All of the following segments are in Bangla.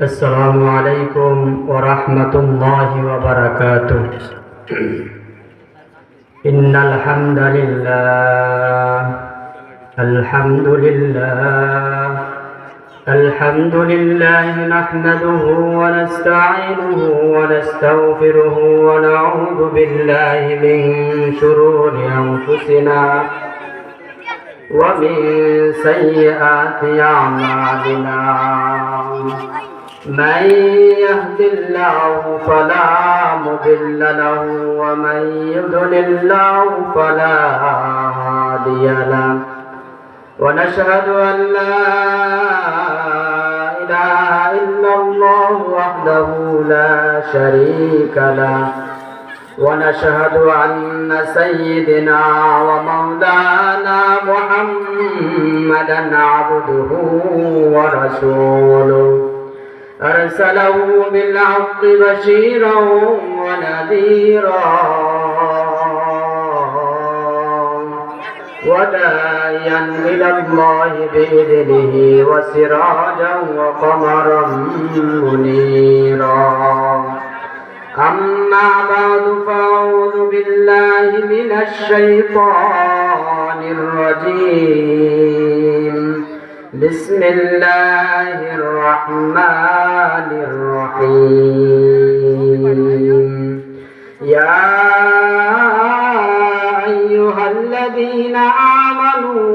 السلام عليكم ورحمة الله وبركاته. إن الحمد لله الحمد لله نحمده ونستعينه ونستغفره ونعوذ بالله من شرور أنفسنا ومن سيئات أعمالنا. من يهد الله فلا مضل له ومن يضلل الله فلا هادي له. ونشهد أن لا إله إلا الله وحده لا شريك له. ونشهد أن سيدنا ومولانا محمدا عبده ورسوله أرسله بالحق بشيرا ونذيرا وداعيا إلى الله بإذنه وسراجا وقمرا منيرا. أما بعد فأعوذ بالله من الشيطان الرجيم. بسم الله الرحمن الرحيم. يا أيها الذين آمنوا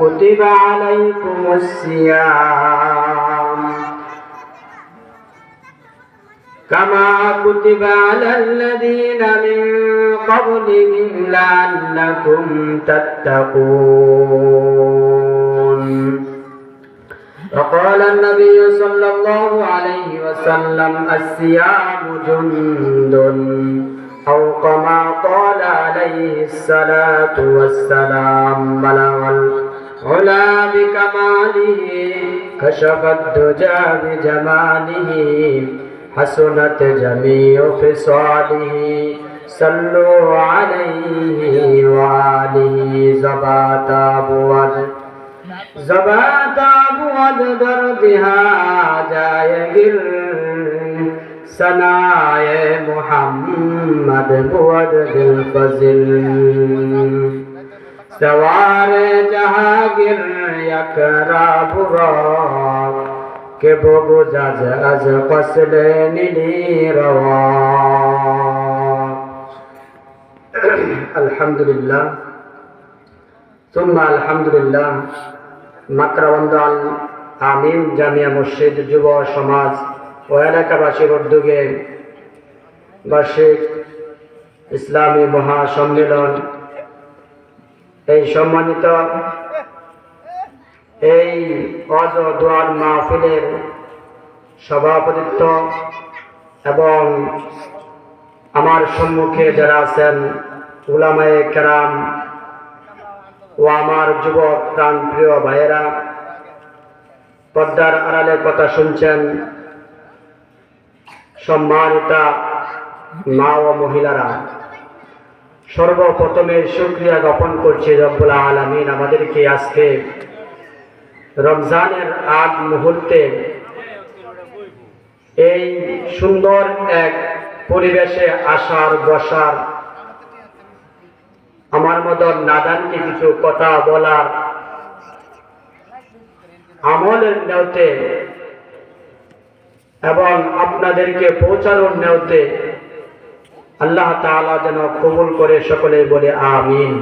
كتب عليكم الصيام كما كتب على الذين من قبلهم لعلكم تتقون. وقال النبي صلى الله عليه وسلم الصيام جند أو كما قال عليه الصلاة والسلام. بلغ العلا بكماله كشف الدجى بجماله حسنت جميع خصاله صلوا عليه وآله. زبات أبود دردها جايگل سنائے محمد بود بالفضل. سوار جهاگیر یکرا براق که بگذشت از فصل نیلی روا. আলহামদুলিল্লাহ সুম্মা আলহামদুলিল্লাহ। মাকরাবন্দ আল আমিন জামিয়া মসজিদ যুব সমাজ ও এলাকাবাসীর উদ্যোগে বার্ষিক ইসলামী মহাসম্মেলন, এই সম্মানিত এই ওয়াজ ও দোয়ার মাহফিলের সভাপতিত্ব এবং আমার সম্মুখে যারা আছেন উলামায়ে কেরাম ও আমার যুবক প্রাণপ্রিয় ভাইয়েরা, পর্দার আড়ালে কথা শুনছেন সম্মানিতা মা ও মহিলারা, সর্বপ্রথমে শুকরিয়া জ্ঞাপন করছি রব্বুল আলামিন আমাদেরকে আজকে রমজানের আগ মুহূর্তে এই সুন্দর এক পরিবেশে আসার বসার, আমার মতো নাদানকে কিছু কথা বলার, আমলের নেওতে এবং আপনাদেরকে পৌঁছানোর নেওতে আল্লাহ তাআলা যেন কবুল করে সকলে বলে আমিন।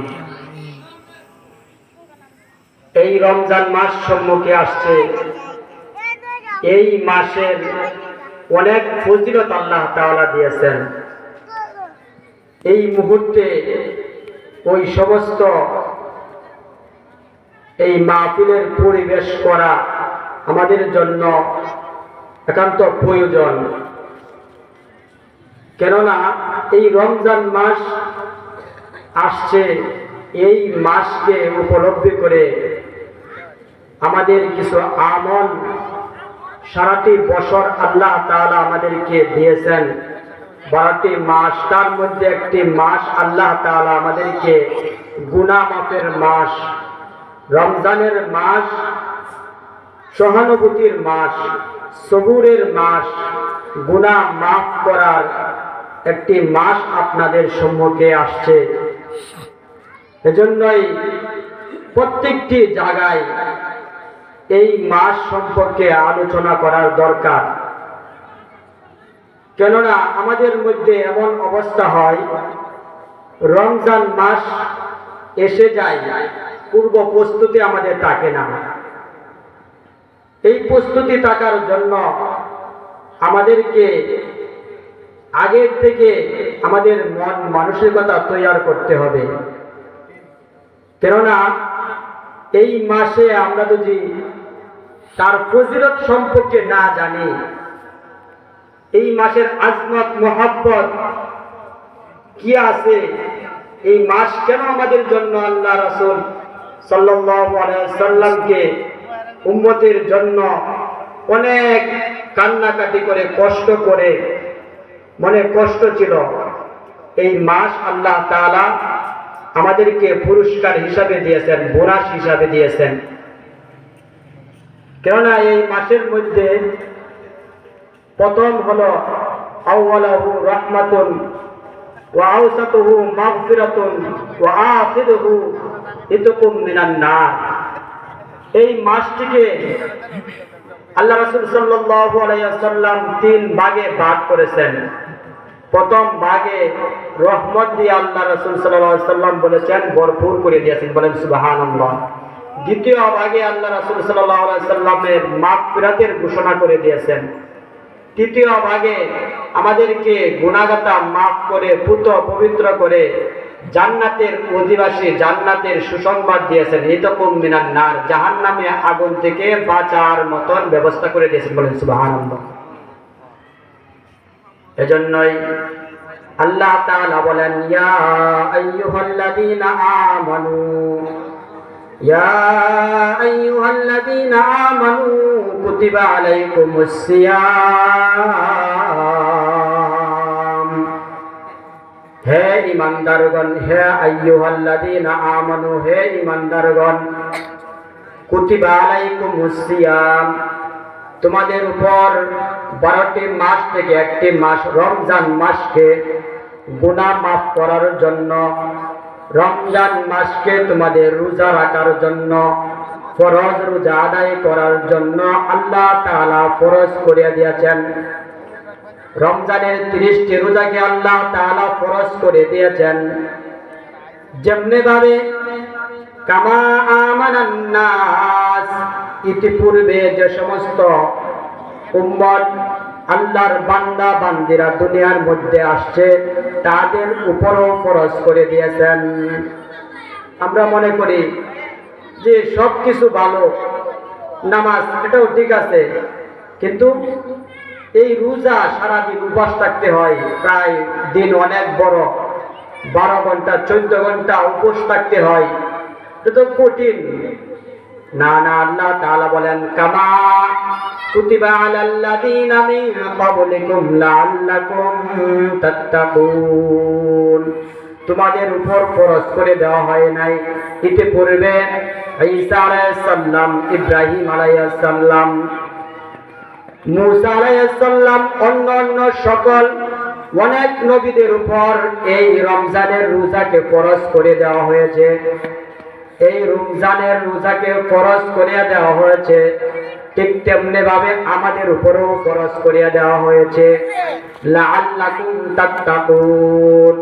এই রমজান মাস সম্মুখে আসছে, এই মাসের অনেক ফজিলত আল্লাহ তাআলা দিয়েছেন। এই মুহূর্তে ওই সমস্ত এই মাহফিলের পরিবেশ করা আমাদের জন্য একান্ত প্রয়োজন। কেননা এই রমজান মাস আসছে, এই মাসকে উপলব্ধি করে আমাদের কিছু আমল সারাটি বছর আল্লাহ তাআলা আমাদেরকে দিয়েছেন। 12টি মাস, তার মধ্যে একটি মাস আল্লাহ তাআলা আমাদেরকে গুনাহ মাফের মাস, রমজানের মাস সহানুভূতির মাস, সবুরের মাস, গুনাহ মাফ করার একটি মাস আপনাদের সম্মুখে আসছে। এজন্যই প্রত্যেকটি জায়গায় এই মাস সম্পর্কে আলোচনা করার দরকার। কেননা আমাদের মধ্যে এমন অবস্থা হয়, রমজান মাস এসে যায়, পূর্ব প্রস্তুতি আমাদের থাকে না। এই প্রস্তুতি থাকার জন্য আমাদেরকে আগের থেকে আমাদের মন মানসিকতা তৈরি করতে হবে। কেননা এই মাসে আমরা যদি তার ফজিলত সম্পর্কে না জানি, এই মাসের আজমত মহব্বত কি আছে, এই মাস কেন আমাদের জন্য আল্লাহ রাসূল সাল্লাল্লাহু আলাইহি সাল্লামকে উম্মতের জন্য অনেক কান্নাকাটি করে কষ্ট করে, মনে কষ্ট ছিল, এই মাস আল্লাহ তাআলা আমাদেরকে পুরস্কার হিসাবে দিয়েছেন, বোনাস হিসাবে দিয়েছেন। কেননা এই মাসের মধ্যে প্রথম হলো আউয়ালুহু রাহমাতুন ওয়া আওসাতুহু মাগফিরাতুন ওয়া আখিরুহু ইতকুম মিনান নার। এই মাসটিকে আল্লাহ রাসূল সাল্লাল্লাহু আলাইহি ওয়াসাল্লাম 3 ভাগে ভাগ করেছেন। প্রথম ভাগে রহমত দিয়ে আল্লাহ রাসূল সাল্লাল্লাহু আলাইহি ওয়াসাল্লাম বলেছেন, ভরপুর করে দিয়েছেন, বলেন সুবহানাল্লাহ। দ্বিতীয় ভাগে আল্লাহ রাসূল সাল্লাল্লাহু আলাইহি ওয়াসাল্লামের মাগফিরাতের ঘোষণা করে দিয়েছেন। তৃতীয় ভাগে আমাদেরকে গুনাহগাতা মাফ করে পুত পবিত্র করে জান্নাতের অধিবাসী, জান্নাতের সুসংবাদ দিয়েছেন, ইতকুম মিনান নার, জাহান্নামে আগুন থেকে বাঁচার মতন ব্যবস্থা করে দিয়েছেন, বলেন সুবহানাল্লাহ। এজন্যই আল্লাহ তাআলা বলেন, ইয়া আইয়ুহাল্লাযীনা আমানু, ইয়া আইয়ুহাল্লাযীনা আমানু কুতিবা আলাইকুমুস সিয়াম। হে ঈমানদারগণ, হে আইয়ুহাল্লাযীনা আমানু, হে ঈমানদারগণ, কুতিবা আলাইকুমুস সিয়াম, তোমাদের উপর 12টি মাস থেকে একটি মাস রমজান মাসকে গুনাহ মাফ করার জন্য, রমজান মাসকে তোমাদের রোজা রাখার জন্য, ফরজ রোজা আদায় করার জন্য আল্লাহ তাআলা ফরজ করে দিয়েছেন। রমজানের 30টি রোজাকে আল্লাহ তাআলা ফরজ করে দিয়েছেন। যেমনি ভাবে কামা আমানান নাস, ইতিপূর্বে যে সমস্ত উম্মত আল্লাহর বান্দা বান্দিরা দুনিয়ার মধ্যে আসছে, তাদের উপরও ফরজ করে দিয়েছেন। আমরা মনে করি যে সব কিছু ভালো, নামাজ এটাও ঠিক আছে, কিন্তু এই রোজা সারাদিন উপবাস থাকতে হয়, প্রায় দিন অনেক বড়, 12 ঘন্টা 14 ঘন্টা উপবাস থাকতে হয়, এটা তো কঠিন। না না, আল্লাহ তাআলা বলেন, কামা কুতিবা আলাল্লাযীনা মিন ক্বাবলিকুম লাআল্লাকুম তাত্তাকুন, তোমাদের উপর ফরজ করে দেওয়া হয় নাই ইতিপূর্বে ঈসা আলাইহিস সালাম, ইব্রাহিম আলাইহিস সালাম, মুসা আলাইহিস সালাম, অন্য সকল অনেক নবীদের উপর এই রমজানের রোজাকে ফরজ করে দেওয়া হয়েছে। এই রমজানের রোজাকে ফরজ করিয়া দেওয়া হয়েছে, ঠিক তেমনি ভাবে আমাদের উপরেও ফরজ করিয়া দেওয়া হয়েছে, লাআল্লাকুম তাত্তাকুন,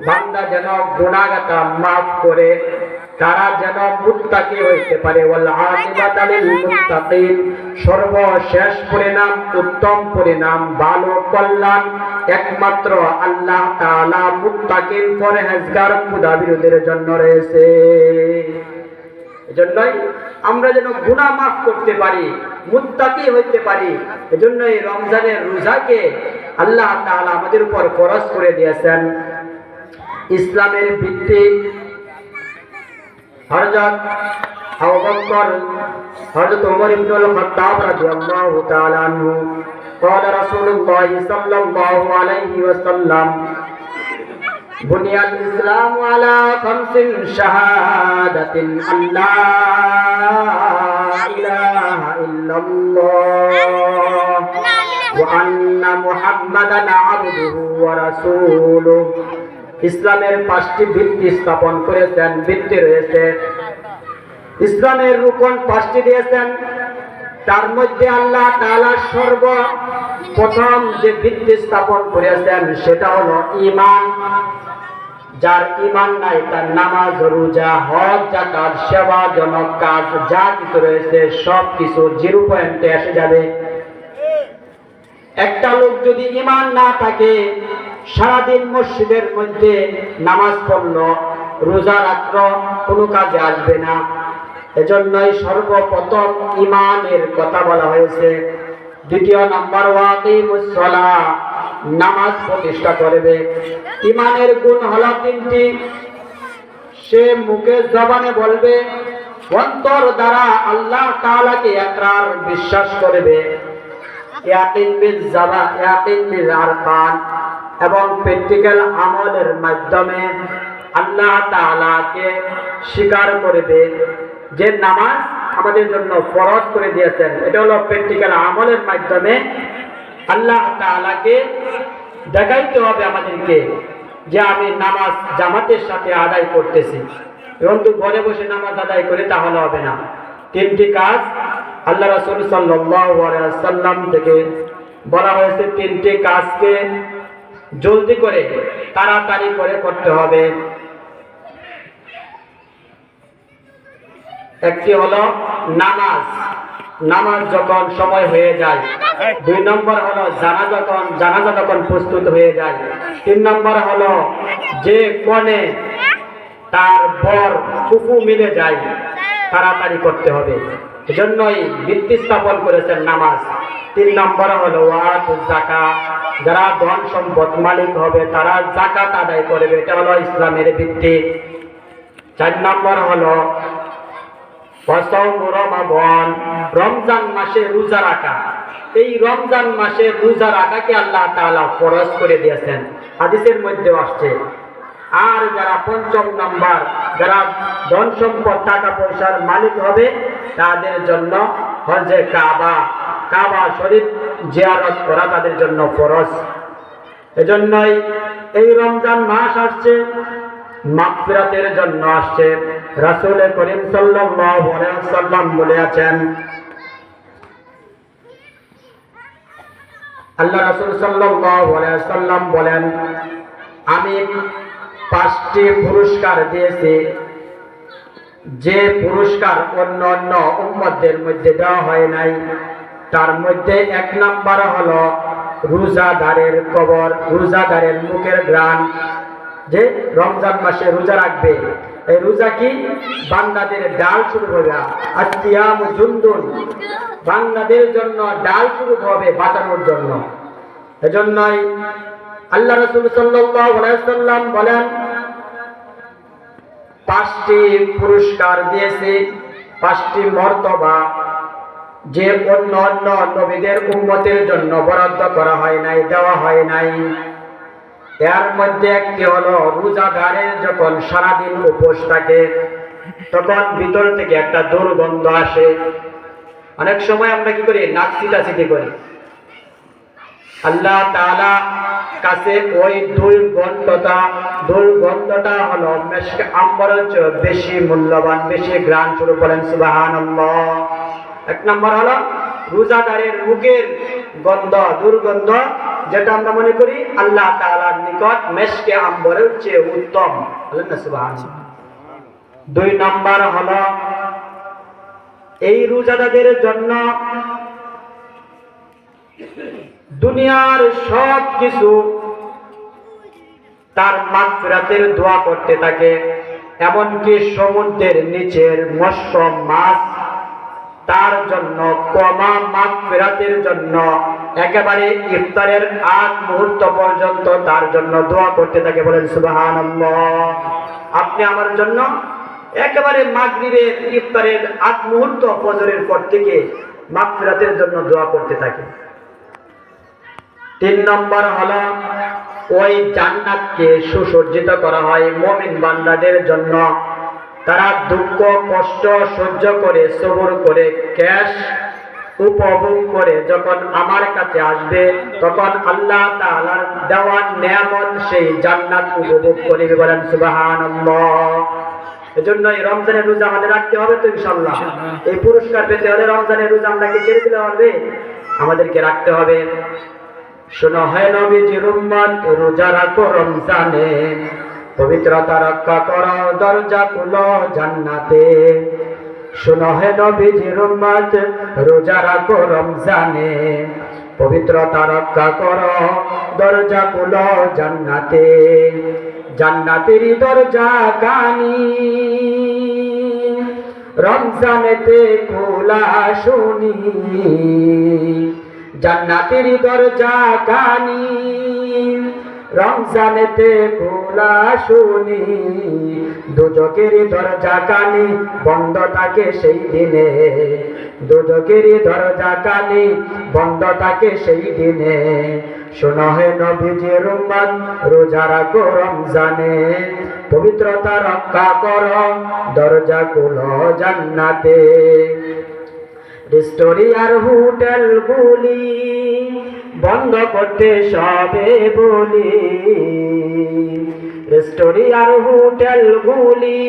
বান্দা যেন গুনাহগাতা মাফ করে তারা যেন মুত্তাকি হইতে পারে। ওয়াল আকিবাতু লিল মুত্তাকিন, সর্বশেষ পরিণাম, উত্তম পরিণাম, ভালো কল্যাণ একমাত্র আল্লাহ তাআলা মুত্তাকিন পরহেজগার খোদাবিরোধীদের জন্য রয়েছে। এজন্যই আমরা যেন গুনাহ মাফ করতে পারি, মুত্তাকি হইতে পারি, এজন্য এই রমজানের রোজাকে আল্লাহ তাআলা আমাদের উপর ফরজ করে দিয়েছেন। ইসলামের ভিত্তি হযরত আবু বকর, হযরত ওমর ইবনুল খাত্তাব রাদিয়াল্লাহু তাআলা আনহু, قال رسول الله صلى الله عليه وسلم বুনিয়াল ইসলামু আলা খামসিন শাহাদাতিন আল্লা ইলাহা ইল্লাল্লাহ ওয়া আন্না মুহাম্মাদান আবদুহু ওয়া রাসূলুহু। ইসলামের 5টি ভিত্তি স্থাপন করেছেন। ভিত্তি রয়েছে, ইসলামের রুকন 5টি দিয়েছেন। তার মধ্যে আল্লাহ তাআলা সর্বপ্রথম যে ভিত্তি স্থাপন করেছেন সেটা হলো ঈমান। যার ঈমান নাই তার নামাজ, রোজা, হজ, যাকাত, সেবাজনক কাজ যা কিছু রয়েছে সব কিছু 0 পয়েন্টে এসে যাবে। একটা লোক যদি ঈমান না থাকে, সারাদিন মসজিদের মধ্যে নামাজ পড়লো, রোজা রাখলো, কোনো কাজে আসবে না। এজন্যই সর্বপ্রথম ঈমানের কথা বলা হয়েছে। দ্বিতীয় নাম্বার ওয়াকিমুস সালাহ, নামাজ প্রতিষ্ঠা করবে। ঈমানের গুণ হলো 3টি। সে মুখে জবানে বলবে, অন্তর দ্বারা আল্লাহ তাআলাকে একরার বিশ্বাস করবে, ইয়াকিন বিল জাবা ইয়াকিন বিল আরকান, এবং প্র্যাকটিক্যাল আমলের মাধ্যমে আল্লাহ তাআলাকে স্বীকার করবে যে নামাজ আমাদের জন্য ফরজ করে দিয়েছেন। এটা হলো প্র্যাকটিক্যাল আমলের মাধ্যমে আল্লাহ তাআলাকে দেখাইতে হবে আমাদেরকে যে আমি নামাজ জামাতের সাথে আদায় করতেছি। এবং তো ঘরে বসে নামাজ আদায় করে তাহলে হবে না। 3টি কাজ আল্লাহ রাসূল সাল্লাল্লাহু আলাইহি ওয়াসাল্লাম থেকে বলা হয়েছে। 3টি কাজকে জলদি করে, তাড়াতাড়ি করে করতে হবে। একটি হলো নামাজ, নামাজ যখন সময় হয়ে যায়। 2 নম্বর হলো জানাজা যখন প্রস্তুত হয়ে যায়। 3 নম্বর হলো যে কোণে তার বর ফুফু মিলে যায়, তাড়াতাড়ি করতে হবে। এজন্যই ভিত্তি স্থাপন করেছেন নামাজ। 3 নম্বর হলো ওয়াতুজ যাকাত, যারা ধন সম্পদ মালিক হবে তারা যাকাত আদায় করবে। এটা হলো ইসলামের ভিত্তি। 4 নম্বর হলো রমাদান, রমজান মাসে রোজা রাখা। এই রমজান মাসে রোজা রাখাকে আল্লাহ তাআলা ফরজ করে দিয়েছেন, হাদিসের মধ্যে আসছে। আর যারা 5ম নাম্বার, যারা ধন সম্পদ টাকা পয়সার মালিক হবে তাদের জন্য হজে কাবা শরীফ জিয়ারত করা তাদের জন্য ফরজ। এজন্যই এই রমজান মাস আসছে, মাগফিরাতের জন্য আসছে। রাসূল করিম সাল্লাল্লাহু আলাইহি ওয়াসাল্লাম বলেছেন, আল্লাহ রাসূল সাল্লাল্লাহু আলাইহি ওয়াসাল্লাম বলেন, আমি 5টি পুরস্কার দিয়েছি, যে পুরস্কার অন্য অন্য উম্মতদের মধ্যে দেওয়া হয় নাই। তার মধ্যে 1 নাম্বার হলো রোজাদারের কবর, রোজাদারের মুখের ঘ্রাণ। যে রমজান মাসে রোজা রাখবে, এই রোজা কি বান্দাদের ডাল শুরু হবে। আসিয়ামু জুনদুন, বান্দাদের জন্য ডাল শুরু হবে বাঁচানোর জন্য। এজন্যই আল্লাহ রাসূল সাল্লাল্লাহু আলাইহি ওয়াসাল্লাম বলেন, 5টি পুরস্কার দিয়েছে, 5টি মর্তবা যে অন্য অন্য নবীদের উম্মতের জন্য বরাদ্দ করা হয় নাই, দেওয়া হয় নাই। এর মধ্যে একটি হলো রোজাদারের যখন সারাদিন উপোস থাকে তখন ভিতর থেকে একটা দুর্গন্ধ আসে। অনেক সময় আমরা কি করি, নাক ছিটাছিটি করি। আল্লাহ তাআলা কাছে ওই দুর্গন্ধটা হলো মিশক আম্বরের চেয়ে বেশি মূল্যবান, বেশি ঘ্রাণ শুরু করেন সুবহানাল্লাহ। 1 নম্বর হলো রোজাদারের মুখের দুর্গন্ধ, যেটা আমরা মনে করি আল্লাহ তাআলার নিকট মিশকে আম্বরের চেয়ে উত্তম। আল্লাহ সুবহানাল্লাহ। 2 নম্বর হলো এই রোজাদারের জন্য দুনিয়ার সব কিছু তার মাগফিরাতের দোয়া করতে থাকে। এমনকি সমুদ্রের নিচের মৎস্য মাছ তার জন্য ক্ষমা মাগফিরাতের জন্য একেবারে ইফতারের আগ মুহূর্ত পর্যন্ত তার জন্য দোয়া করতে থাকে। বলেন সুবহানাল্লাহ। আপনি আমার জন্য একেবারে মাগরিবের ইফতারের আগ মুহূর্ত ফজরের পর থেকে মাগফিরাতের জন্য দোয়া করতে থাকে। তিন নম্বর হলো ওই জান্নাতকে সুসজ্জিত করা হয় মুমিন বান্দাদের জন্য। তারা দুঃখ কষ্ট সহ্য করে সবর করে ক্যাশ উপভোগ করে যখন আমার কাছে আসবে তখন আল্লাহ তাআলার দেওয়া নেয়ামত সেই জান্নাত উপভোগ করবে। বলেন সুবহানাল্লাহ। এজন্য এই রমজানের রোজা আমাদের রাখতে হবে তো ইনশাআল্লাহ। এই পুরস্কার পেতে হলে রমজানের রোজা আমরা কি ছেড়ে দিলে হবে? আমাদেরকে রাখতে হবে। শোনো হে নবীজির উম্মত, রোজা রাখো রমজানে, পবিত্রতা রক্ষা করো, দরজা খুলো জান্নাতে। শোনো হে নবীজির উম্মত, রোজা রাখো রমজানে, পবিত্রতা রক্ষা করো, দরজা খুলো জান্নাতে। জান্নাতেরই দরজা কানি রমজানেতে খোলা শুনি, জান্নাতেরই দরজা কানি রমজানেতে খোলা শুনি। দুজকেরই দরজা কানি বন্ধ থাকে সেই দিনে, দুজকেরই দরজা কানি বন্ধ থাকে সেই দিনে। শোনো হে নবীজির উম্মত, রোজা রাখো রমজানে, পবিত্রতা রক্ষা করো, দরজা খুলো জান্নাতে। রেস্টোরিয়ার হোটেল গুলি বন্ধ করতে সবে বলি, রেস্টোরিয়ার হোটেল গুলি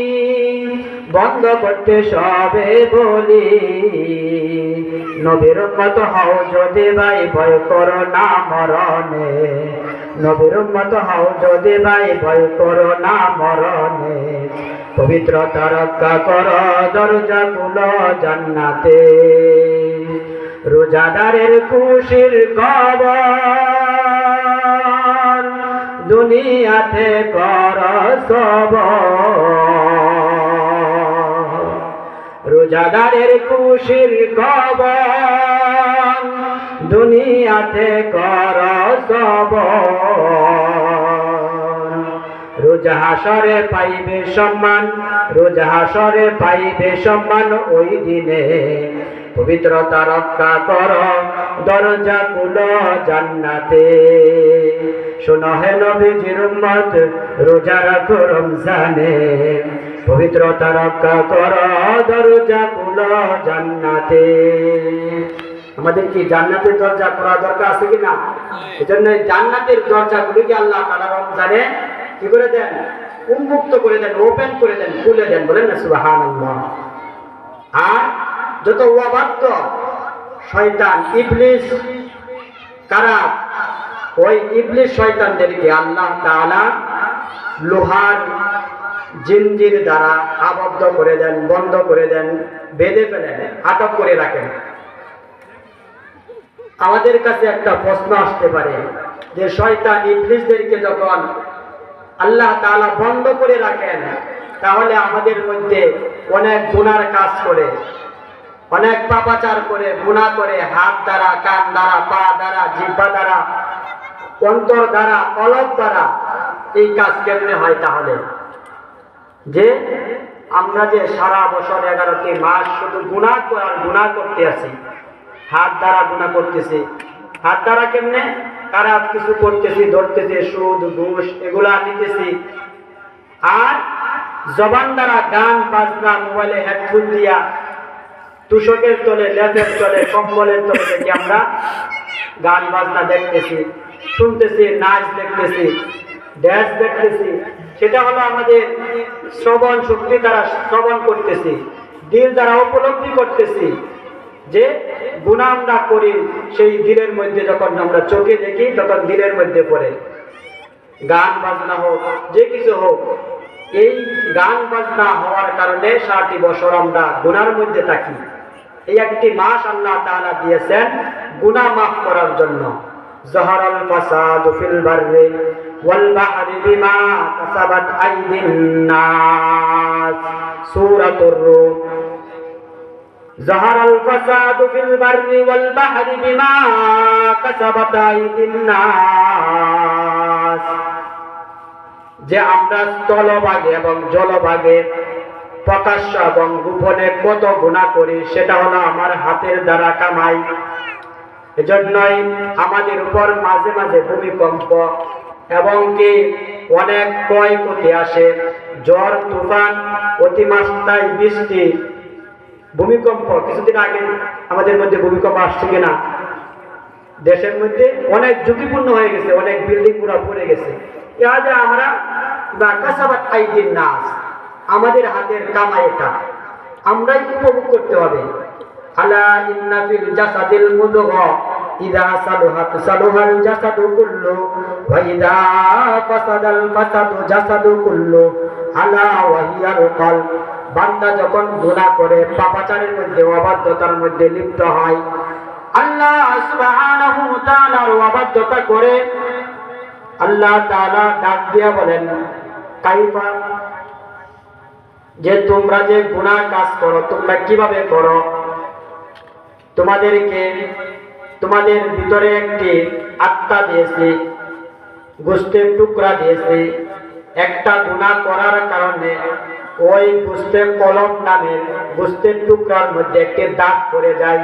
বন্ধ করতে সবে বলি। নবীর উম্মত হও যদি ভাই ভয় করো না মরণে, নবীর উম্মত হও যদি ভাই ভয় করো না মরণে। পবিত্রতা রক্ষা করো, দরজা খুলো জান্নাতে। রোজাদারের খুশির খবর দুনিয়াতে কর সবর, রোজাদারের খুশির খবর দুনিয়াতে কর সবর। রোজা হাসরে পাইবে সম্মান, রোজা হাসরে পাইবে সম্মান ওই দিনে। পবিত্রতা রক্ষা করো, দরজা খুলো জান্নাতে। শোনো হে নবীজির উম্মত, রোজা রাখো রমজানে, পবিত্রতা রক্ষা করো, দরজা খুলো জান্নাতে। আমাদের কি জান্নাতের দরজা খোলা দরকার আছে কিনা? এজন্য জান্নাতের দরজাগুলিকে আল্লাহ তাআলা রমজানে কি করে দেন? উন্মুক্ত করে দেন, ওপেন করে দেন, খুলে দেন। বলেন না সুবহানাল্লাহ। আর যত অবাধ্য শয়তান ইবলিস কারা, ওই ইবলিস শয়তানদেরকে আল্লাহ তাআলা লোহার জিনজির দ্বারা আবদ্ধ করে দেন, বন্ধ করে দেন, বেঁধে ফেলেন, আটক করে রাখেন। আমাদের কাছে একটা প্রশ্ন আসতে পারে যে শয়তান ইবলিসদেরকে যখন আল্লাহ তাআলা বন্ধ করে রাখেন, তাহলে আমাদের মধ্যে অনেক গুনার কাজ করে, অনেক পাপাচার করে, গুনাহ করে, হাত দ্বারা, কান দ্বারা, পা দ্বারা, জিহ্বা দ্বারা, অন্তর দ্বারা, কলব দ্বারা। এই কাজ কেমনে হয়? তাহলে যে আমরা যে সারা বছর 11টি মাস শুধু গুনাহ করার গুনাহ করতে আছি, হাত দ্বারা গুনাহ করতেছি। হাত দ্বারা কেমনে? খারাপ কিছু করতেছি, ধরতেছি, সুদ ঘুষ এগুলা নিতেছি। আর জবান দ্বারা গান বাজনা, মোবাইলে হেডফোন দিয়া তুষকের তলে, লেপের তলে, কম্বলের তলে থেকে আমরা গান বাজনা দেখতেছি, শুনতেছি, নাচ দেখতেছি, ড্যান্স দেখতেছি। সেটা হলো আমাদের শ্রবণ শক্তি দ্বারা শ্রবণ করতেছি, দিল দ্বারা উপলব্ধি করতেছি যে গুনাহ আমরা করি। সেই দিলের মধ্যে যখন আমরা চোখে দেখি তখন দিলের মধ্যে পড়ে। গান বাজনা হোক, যে কিছু হোক, এই গান বাজনা হওয়ার কারণে 60টি বছর আমরা গুনার মধ্যে থাকি। এই একটি মাস আল্লাহ তাআলা দিয়েছেন গুনাহ মাফ করার জন্য। যাহারাল ফাসাদু ফিল বাররি ওয়াল বাহরি বিমা কাসাবাত আইদিন নাস, সূরাতুর রূম। যাহারাল ফাসাদু ফিল বাররি ওয়াল বাহরি বিমা কাসাবাত আইদিন নাস, যে আমরা স্থলভাগে এবং জলভাগে, প্রকাশ্য এবং গোপনে কত গুনাহ করি, সেটা হলো আমার হাতের দ্বারা কামাই। এজন্যই আমাদের উপর মাঝে মাঝে ভূমিকম্প এবং কি অনেক ক্ষয়ক্ষতি আসে, ঝড় তুফান, অতিমাত্রায় বৃষ্টি, ভূমিকম্প। কিছুদিন আগে আমাদের মধ্যে ভূমিকম্প আসছে কিনা, দেশের মধ্যে অনেক ঝুঁকিপূর্ণ হয়ে গেছে, অনেক বিল্ডিং পুরো পড়ে গেছে। যে আমরা বা কাসাবাত আইদিন নাস, আমাদের হাতের কামাই এটা আমরাই উপভোগ করতে হবে। আলা ইন্না ফিল জাসাদিল মুদগা ইযা সালুহাত সালুহাল জাসাদু কুল্লু ওয়া ইযা ফাসাদাল ফাসাদু জাসাদু কুল্লু আলা ওয়া হিয়াল কলব। বান্দা যখন গুনাহ করে, পাপাচারের মধ্যে, অবাধ্যতার মধ্যে লিপ্ত হয়, আল্লাহ সুবহানাহু ওয়া তাআলার অবাধ্যতা করে, আল্লাহ তাআলা ডাক দিয়া বলেন, কাইফা, যে তোমরা যে গুনাহ কাজ করো তোমরা কিভাবে করো? তোমাদেরকে তোমাদের ভিতরে একটি আত্মা দিয়েছি, গোশতের টুকরা দিয়েছি। একটা গুনাহ করার কারণে ওই গোশতের কলম নামের গোশতের টুকরার মধ্যে একটি দাগ পড়ে যায়।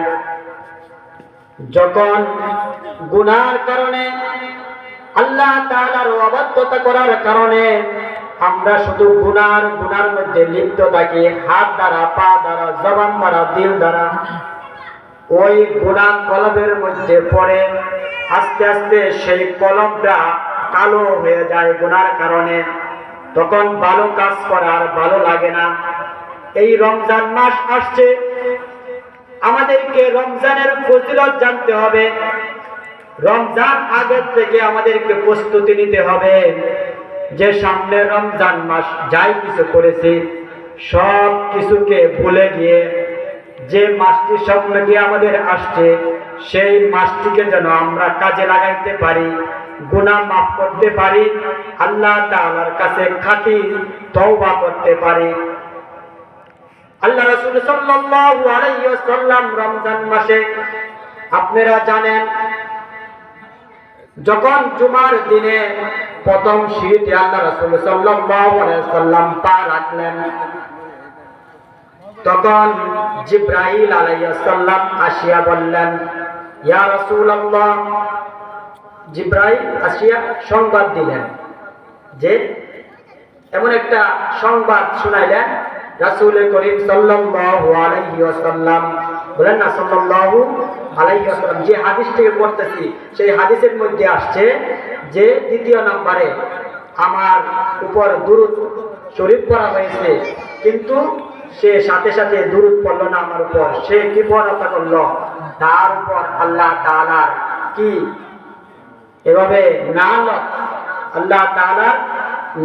যখন গুনাহর কারণে, আল্লাহ তাআলার অবাধ্যতা করার কারণে আমরা শুধু গুনার মধ্যে লিপ্ত থাকি, হাত দ্বারা, পা দ্বারা, জবান দ্বারা, দিল দ্বারা, ওই গুনাহ কলবের মধ্যে পড়ে আস্তে আস্তে সেই কলমটা কালো হয়ে যায় গুনার কারণে। তখন ভালো কাজ করার ভালো লাগে না। এই রমজান মাস আসছে, আমাদেরকে রমজানের ফজিলত জানতে হবে। রমজান আগের থেকে আমাদেরকে প্রস্তুতি নিতে হবে যে সামনে রমজান মাস যাই কিছু করেছি সব কিছুকে ভুলে গিয়ে যে মাসটি সামনে দিয়ে আমাদের আসছে সেই মাসটিকে যেন আমরা কাজে লাগাইতে পারি, গুনাহ মাফ করতে পারি, আল্লাহ তাআলার কাছে খাঁটি তওবা করতে পারি। আল্লাহ রাসূল সাল্লাল্লাহু আলাইহি ওয়াসাল্লাম রমজান মাসে, আপনারা জানেন, যখন জুমার দিনে প্রথম সিঁড়িতে আল্লাহ রাসূল সাল্লাল্লাহু আলাইহি ওয়াসাল্লাম পা রাখলেন, তখন জিবরাইল আলাইহিস সালাম আসিয়া বললেন, ইয়া রাসূলুল্লাহ। জিবরাইল আসিয়া সংবাদ দিলেন, যে এমন একটা সংবাদ শুনাইলেন রাসূল করিম সাল্লাল্লাহু আলাইহি ওয়াসাল্লাম, বলেন না সাল্লাল্লাহু আলাইহি ওয়াসাল্লাম। যে হাদিসটিকে পড়তেছি সেই হাদিসের মধ্যে আসছে যে দ্বিতীয় নম্বরে আমার উপর দুরূদ শরীফ পড়া হয়েছে, কিন্তু সে সাথে সাথে দুরূদ পড়ল না আমার উপর, সে কি পড়াটা করলো, তার উপর আল্লাহ তাআলার কি এভাবে নালত, আল্লাহ তাআলার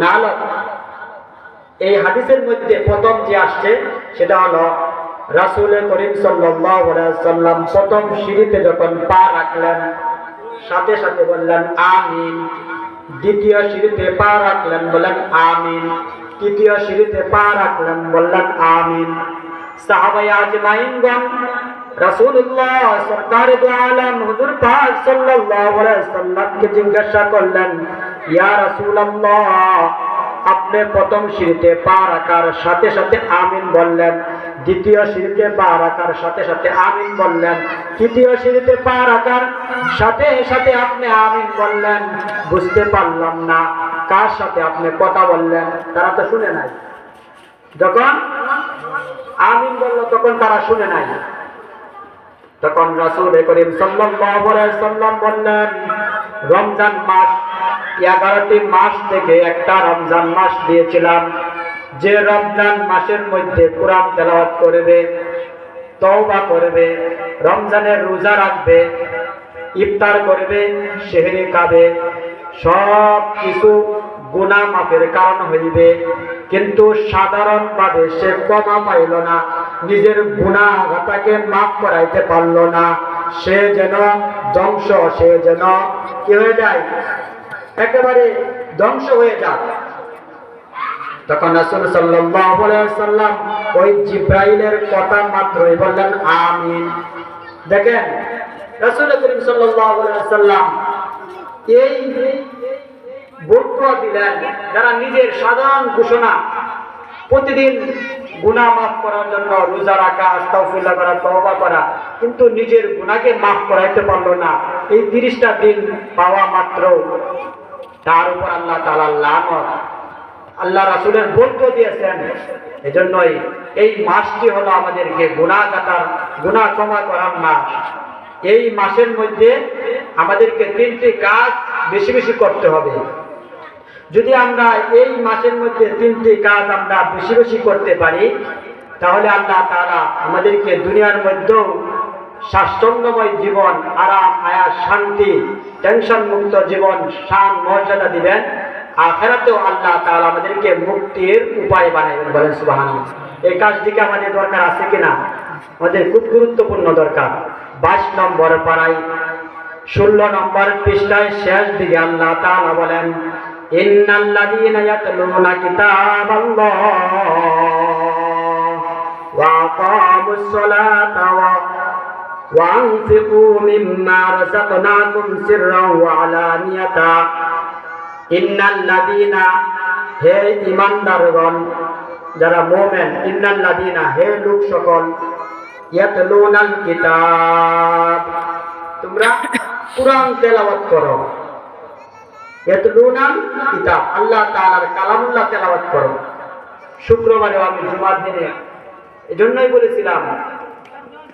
নালত। এই হাদিসের মধ্যে প্রথম যে আসছে সেটা হলো রাসূল করিম সাল্লাল্লাহু আলাইহি ওয়াসাল্লাম প্রথম সিঁড়িতে যখন পা রাখলেন সাথে সাথে বললেন আমিন। দ্বিতীয় সিঁড়িতে পা রাখলেন, বললেন আমিন। তৃতীয় সিঁড়িতে পা রাখলেন, বললেন আমিন। সাহাবায়ে আজমাইনগণ রাসূলুল্লাহ সরকারে দু আলম হুজুর পাক সাল্লাল্লাহু আলাইহি ওয়াসাল্লামকে জিজ্ঞাসা করলেন, ইয়া রাসূলুল্লাহ, আপনি প্রথম সিঁড়িতে পা রাখার সাথে সাথে আমিন বললেন, দ্বিতীয় সিঁড়িতে পা রাখার সাথে সাথে আমিন বললেন, তৃতীয় সিঁড়িতে পা রাখার সাথে সাথে আপনি আমিন বললেন, বুঝতে পারলাম না কার সাথে আপনি কথা বললেন। তারা তো শুনে নাই, যখন আমিন বলল তখন তারা শুনে নাই। তখন রাসূল করিম সাল্লাল্লাহু আলাইহি ওয়াসাল্লাম বললেন, রমজান মাস 11টি মাস থেকে একটা রমজান মাস দিয়েছিলাম, যে রমজান মাসের মধ্যে কোরআন তেলাওয়াত করবে, তওবা করবে, রমজানের রোজা রাখবে, ইফতার করবে, সেহরি খাবে, সব কিছু গুনাহ মাফের কারণ হইবে। কিন্তু সাধারণভাবে সে ক্ষমা পাইল না, নিজের গুনাহটাকে মাফ করাইতে পারল না, সে যেন ধ্বংস, সে যেন কি হয়ে যায়, একেবারে ধ্বংস হয়ে যায়। তখন রাসূল সাল্লাল্লাহু আলাইহি ওয়াসাল্লাম ওই জিবরাইলের কথা মাত্রই বললেন আমিন। দেখেন রাসূল করিম সাল্লাল্লাহু আলাইহি ওয়াসাল্লাম এই বক্তব্য দিলেন, যারা নিজের সাধারণ ঘোষণা প্রতিদিন গুনাহ মাফ করার জন্য রোজা রাখা, আস্তাগফিরুল্লাহ করা, তওবা করা, কিন্তু নিজের গুনাহকে মাফ করাইতে পারলো না। এই 30টা দিন পাওয়া মাত্র তার উপর আল্লাহ তাআলা লানত, আল্লাহ রাসূলের বর্ণনা দিয়েছেন। এজন্যই এই মাসটি হলো আমাদেরকে গুনাহ কাটার, গুনাহ ক্ষমা করার মাস। এই মাসের মধ্যে আমাদেরকে 3টি কাজ বেশি বেশি করতে হবে। যদি আমরা এই মাসের মধ্যে 3টি কাজ আমরা বেশি বেশি করতে পারি, তাহলে আল্লাহ তাআলা আমাদেরকে দুনিয়ার মধ্যেও স্বাচ্ছন্দ্যময় জীবন, আরাম, আয়াস, শান্তি, টেনশন মুক্ত জীবন, শান, মর্যাদা দিবেন। আখিরাতেও আল্লাহ তাআলা আমাদেরকে মুক্তির উপায় বানাবেন। বলেন সুবহানাল্লাহ। এই কাজটিকে আমাদের দরকার আছে কিনা? আমাদের খুব গুরুত্বপূর্ণ দরকার। 22 নম্বর পারায় 16 নম্বর পৃষ্ঠায় শেষ দিকে আল্লাহ তাআলা বলেন, ইন্নাল্লাযীনা ইয়াতলুনা কিতাবাল্লাহ ওয়া আকামুস সালাতা ওয়া আনফিকু মিম্মা রাযাকনাকুম সিররান ওয়া আলানিয়াতা। ইন্নাল্লাযীনা, হে ঈমানদারগণ, যারা মুমিন, ইন্নাল্লাযীনা, হে লোক সকল, ইয়াতলুনাল কিতাব, তোমরা কুরআন তেলাওয়াত করো। ইয়াতলুনাল কিতাব, আল্লাহ তাআলার কালামুল্লাহ তেলাওয়াত করো। শুক্রবারে আমি জুমার দিনে এজন্যই বলেছিলাম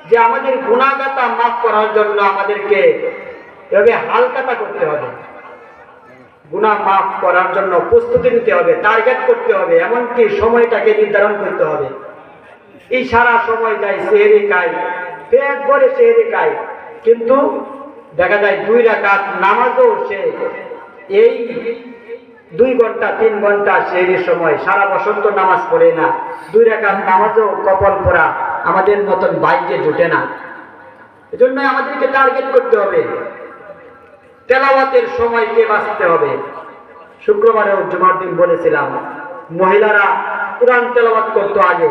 যে আমাদের গুনাহগাতা মাফ করার জন্য আমাদেরকে এভাবে হালকাতা করতে হবে। গুনাহ মাফ করার জন্য প্রস্তুতি নিতে হবে, টার্গেট করতে হবে, এমনকি সময়টাকে নির্ধারণ করতে হবে। এই সারা সময় যায় সেহরি খায়, পেট ভরে সেহরি খায়, কিন্তু দেখা যায় 2 রাকাত নামাজও সে এই 2 ঘন্টা 3 ঘন্টা সেহরির সময় সারা বছর তো নামাজ পড়ে না। 2 রাকাত নামাজও কপাল পড়া আমাদের মতন ভাগ্যে জুটে না। এজন্য আমাদেরকে টার্গেট করতে হবে, তেলাওয়াতের সময়কে বাঁচতে হবে। শুক্রবারেও জুমার দিন বলেছিলাম, মহিলারা কুরআন তেলাওয়াত করতো আগে,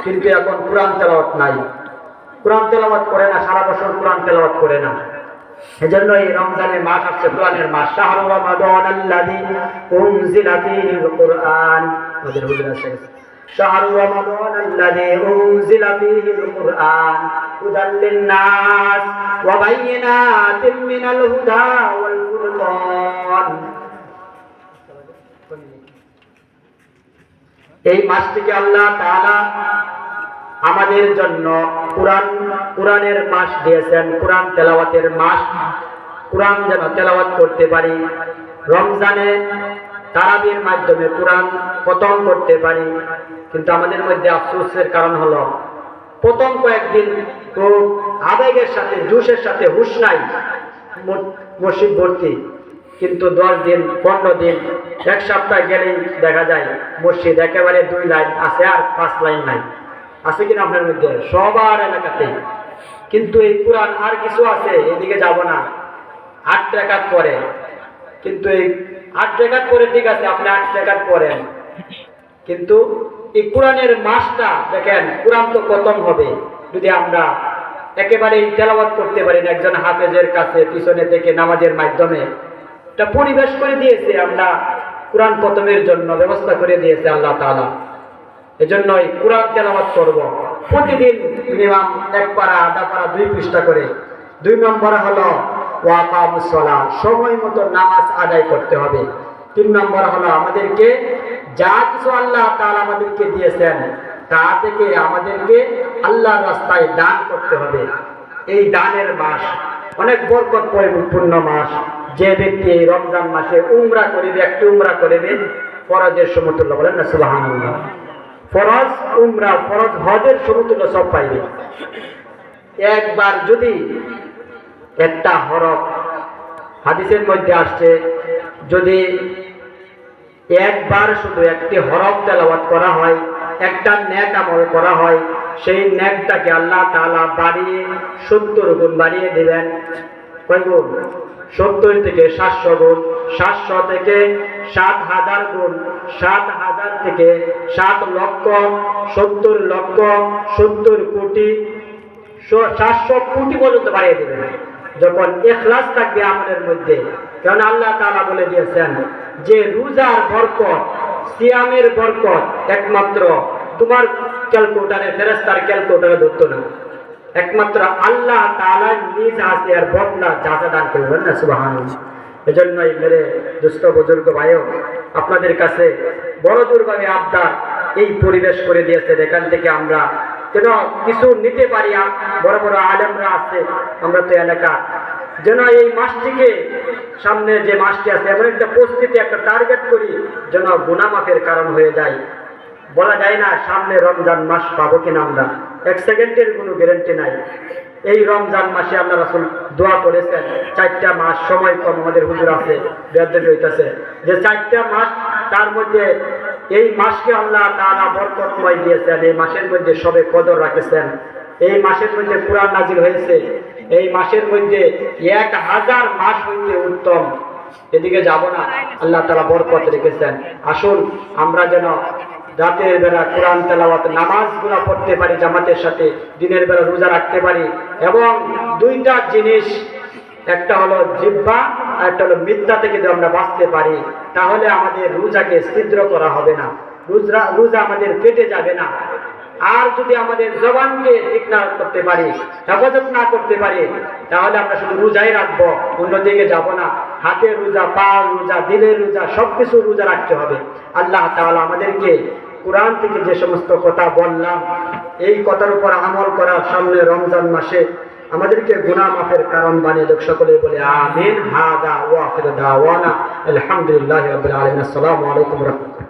কিন্তু এখন কুরআন তেলাওয়াত নাই। কুরআন তেলাওয়াত করে না, সারা বছর কুরআন তেলাওয়াত করে না। এজন্য এই রমজানের মাস আসছে, কুরআনের মাস। শাহরু রমাদানাল্লাযী উনজিলা ফীহিল কুরআন, আমাদের হুজুর আছে, শাহরু রমাদানাল্লাযী উনজিলা ফীহিল কুরআন হুদাল লিন-নাস ওয়া বাইয়িনাতিন মিনাল হুদা ওয়াল ফুরকান। এই মাসটিকে আল্লাহ তাআলা আমাদের জন্য কুরআনের মাস দিয়েছেন, কুরআন তেলাওয়াতের মাস। কুরআন যেন তেলাওয়াত করতে পারি, রমজানে তারাবির মাধ্যমে কুরআন খতম করতে পারি। কিন্তু আমাদের মধ্যে আফসোসের কারণ হলো, প্রথম কয়েকদিন খুব আবেগের সাথে, জোশের সাথে, হুঁশ নাই, মসজিদ ভর্তি, কিন্তু 10 দিন 15 দিন 1 সপ্তাহ গেলেই দেখা যায় মসজিদ একেবারে 2 লাইন আছে আর 5 লাইন নাই। আছে কিনা আপনার মধ্যে? সবার এলাকাতে। কিন্তু এই কুরআন আর কিছু আছে, এদিকে যাব না, 8 রাকাত পড়ে, কিন্তু এই 8 রাকাত পড়ে ঠিক আছে, আপনি 8 রাকাত পড়েন, কিন্তু এই কুরআনের মাসটা দেখেন, কুরআন তো খতম হবে যদি আমরা একেবারে তেলাওয়াত করতে পারি না। একজন হাফেজের কাছে পিছনে থেকে নামাজের মাধ্যমে এটা পরিবেশ করে দিয়েছে, আমরা কুরআন খতমের জন্য ব্যবস্থা করে দিয়েছে আল্লাহ তাআলা। এজন্যই কুরআন তেলাওয়াত করব প্রতিদিন মিনিমাম 1 পারা, আধা পারা, 2 পৃষ্ঠা করে। 2 নম্বর হলো ওয়া আকামুস সালাহ, সময় মতো নামাজ আদায় করতে হবে। 3 নম্বর হলো আমাদেরকে যা কিছু আল্লাহ তাআলা আমাদেরকে দিয়েছেন তা থেকে আমাদেরকে আল্লাহর রাস্তায় দান করতে হবে। এই দানের মাস অনেক বরকত পরিপূর্ণ মাস। যে ব্যক্তি এই রমজান মাসে উমরা করিবে, একটি উমরা করিবে, ফরজের সমতুল্য। বলেন না সুবহানাল্লাহ। ফরজ উমরা, ফরজ হজের সমতুল্য সব পাইবে। একবার যদি একটা হরফ, হাদিসের মধ্যে আসছে, যদি একবার শুধু একটি হরফ তেলাওয়াত করা হয়, একটা নেক আমল করা হয়, সেই নেকটাকে আল্লাহ তাআলা বাড়িয়ে 70 গুণ বাড়িয়ে দিবেন। কয় গুণ? 70 থেকে 700 গুণ, 700 থেকে 7,000 গুণ, 7,000 থেকে 7 লক্ষ, 70 লক্ষ, 70 কোটি, 700 কোটি পর্যন্ত বাড়িয়ে দেবেন যখন ইখলাস থাকবে আমলের মধ্যে। কারণ আল্লাহ তাআলা বলে দিয়েছেন যে রোজার বরকত সিয়ামের বরকত একমাত্র তোমার ক্যালকুলেটারে, ফেরেশতার ক্যালকুলেটারে ধরতো না, একমাত্র আল্লাহ তাআলা নিজ হাতে আর বদলা যা দান করবেন না, সুবহানাল্লাহ। এজন্যই মেরে দুস্থ বুজুর্গ ভাইও আপনাদের কাছে বড় জোরভাবে আবদার, এই পরিবেশ করে দিয়েছে এখান থেকে আমরা যেন কিছু নিতে পারি। বড় বড় আলেমরা আছে, আমরা তো এলাকা, যেন এই মাসটিকে, সামনে যে মাসটি আছে, এমন একটা প্রস্তুতি, একটা টার্গেট করি যেন গুনাহ মাফের কারণ হয়ে যায়। বলা যায় না সামনে রমজান মাস পাবো কিনা, আমরা এক সেকেন্ডের কোনো গ্যারান্টি নাই। এই রমজান মাসে আল্লাহ রাসূল দোয়া করেছেন, 4টা মাস, সময় কম আমাদের হুজুর আছে বেয়াদবি হইতেছে, যে 4টা মাস, তার মধ্যে এই মাসকে আল্লাহ তাআলা বরকতময় দিয়েছেন, এই মাসের মধ্যে সবে কদর রাখেছেন, এই মাসের মধ্যে কুরআন নাজিল হয়েছে, এই মাসের মধ্যে 1000 মাস হইতে উত্তম। এদিকে যাব না, আল্লাহ তাআলা বরকত রেখেছেন। আসুন আমরা যেন রাতের বেলা কোরআন তেলাওয়াত, নামাজগুলো পড়তে পারি জামাতের সাথে, দিনের বেলা রোজা রাখতে পারি, এবং 2টা জিনিস, একটা হলো জিহ্বা আর একটা হলো মিথ্যা থেকে যদি আমরা বাঁচতে পারি, তাহলে আমাদের রোজাকে ছিদ্র করা হবে না, রোজা আমাদের পেটে যাবে না। আর যদি আমাদের জবানকে ঠিক না করতে পারি, হেফাজত না করতে পারি, তাহলে আমরা শুধু রোজাই রাখবো, অন্যদিকে যাব না। হাতের রোজা, পা রোজা, দিলের রোজা, সবকিছু রোজা রাখতে হবে। আল্লাহ তাআলা আমাদেরকে কোরআন থেকে যে সমস্ত কথা বললাম, এই কথার উপর আমল করার, সামনে রমজান মাসে আমাদেরকে গুনাহ মাফের কারণ বানিয়ে দেখ। সকলে বলে আমিন। হাদা ওয়া আখিরু দাওয়ানা আলহামদুলিল্লাহি রাব্বিল আলামিন। আসসালামু আলাইকুম ওয়া রাহমাতুল্লাহ।